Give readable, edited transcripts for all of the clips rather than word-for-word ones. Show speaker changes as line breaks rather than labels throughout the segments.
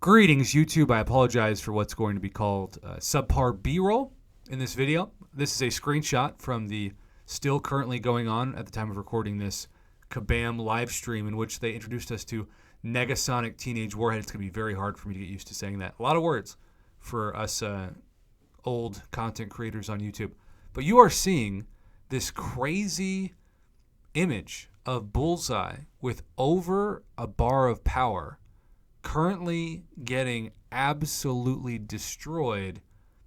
Greetings, YouTube. I apologize for what's going to be called subpar B-roll in this video. This is a screenshot from the still currently going on at the time of recording this Kabam live stream in which they introduced us to Negasonic Teenage Warhead. It's going to be very hard for me to get used to saying that. A lot of words for us old content creators on YouTube. But you are seeing this crazy image of Bullseye with over a bar of power currently getting absolutely destroyed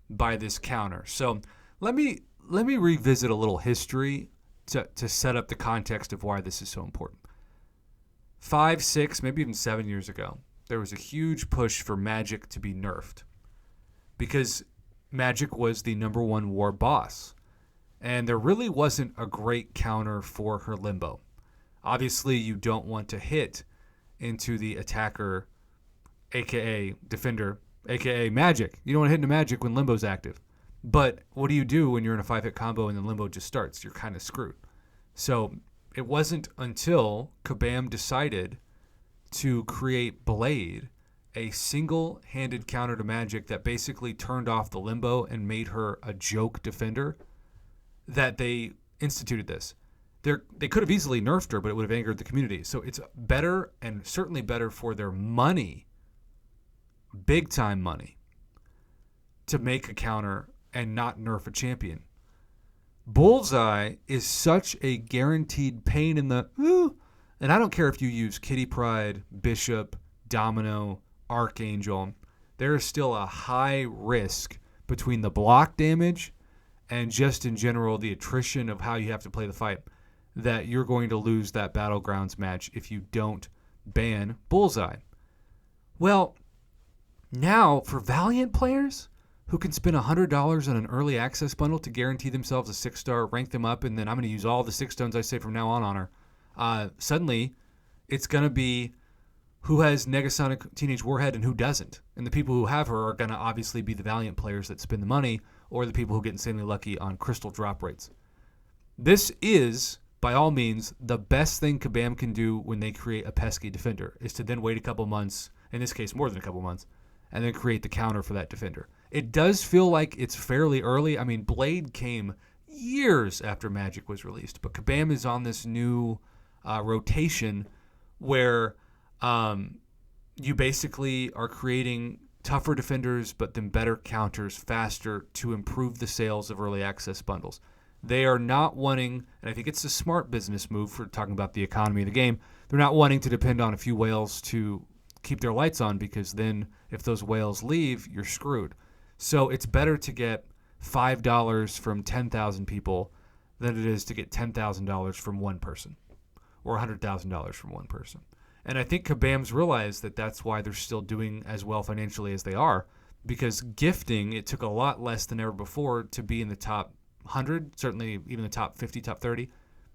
by this counter. So let me revisit a little history to set up the context of why this is so important. 5, 6, maybe even 7 years ago, there was a huge push for Magic to be nerfed because Magic was the #1 war boss, and there really wasn't a great counter for her limbo. Obviously, you don't want to hit into the attacker, aka defender, aka magic. You don't want to hit into magic when limbo's active. But what do you do when you're in a 5-hit combo and the limbo just starts? You're kind of screwed. So it wasn't until Kabam decided to create Blade, a single-handed counter to magic that basically turned off the limbo and made her a joke defender, that they instituted this. They could have easily nerfed her, but it would have angered the community. So it's better, and certainly better for their money, big time money, to make a counter and not nerf a champion. Bullseye is such a guaranteed pain in the and I don't care if you use Kitty Pryde, Bishop, Domino, Archangel, there is still a high risk between the block damage and just in general the attrition of how you have to play the fight that you're going to lose that Battlegrounds match if you don't ban Bullseye. Well, now, for Valiant players who can spend $100 on an early access bundle to guarantee themselves a 6-star, rank them up, and then I'm going to use all the 6 stones I say from now on her, suddenly it's going to be who has Negasonic Teenage Warhead and who doesn't. And the people who have her are going to obviously be the Valiant players that spend the money or the people who get insanely lucky on crystal drop rates. This is, by all means, the best thing Kabam can do when they create a pesky defender, is to then wait a couple months, in this case more than a couple months, and then create the counter for that defender. It does feel like it's fairly early. I mean, Blade came years after Magic was released, but Kabam is on this new rotation where you basically are creating tougher defenders, but then better counters faster to improve the sales of early access bundles. They are not wanting, and I think it's a smart business move for talking about the economy of the game, they're not wanting to depend on a few whales to keep their lights on, because then if those whales leave, you're screwed. So it's better to get $5 from 10,000 people than it is to get $10,000 from one person or $100,000 from one person. And I think Kabam's realized that that's why they're still doing as well financially as they are, because gifting, it took a lot less than ever before to be in the top 100, certainly even the top 50, top 30.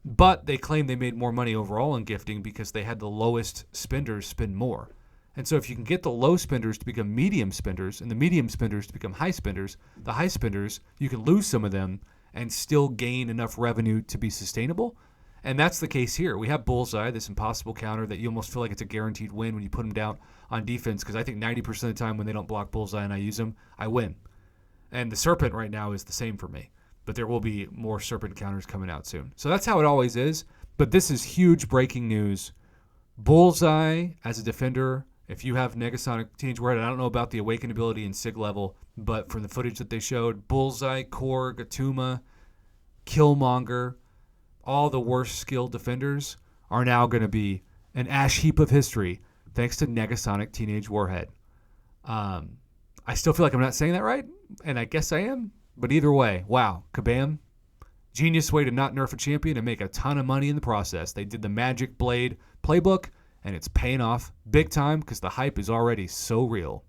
But they claim they made more money overall in gifting because they had the lowest spenders spend more. And so if you can get the low spenders to become medium spenders and the medium spenders to become high spenders, the high spenders, you can lose some of them and still gain enough revenue to be sustainable. And that's the case here. We have Bullseye, this impossible counter that you almost feel like it's a guaranteed win when you put them down on defense, because I think 90% of the time when they don't block Bullseye and I use them, I win. And the Serpent right now is the same for me, but there will be more Serpent counters coming out soon. So that's how it always is. But this is huge breaking news. Bullseye as a defender, if you have Negasonic Teenage Warhead, I don't know about the Awaken ability and Sig level, but from the footage that they showed, Bullseye, Korg, Atuma, Killmonger, all the worst skilled defenders are now going to be an ash heap of history thanks to Negasonic Teenage Warhead. I still feel like I'm not saying that right, and I guess I am, but either way, wow, Kabam, genius way to not nerf a champion and make a ton of money in the process. They did the Magic Blade playbook, and it's paying off big time because the hype is already so real.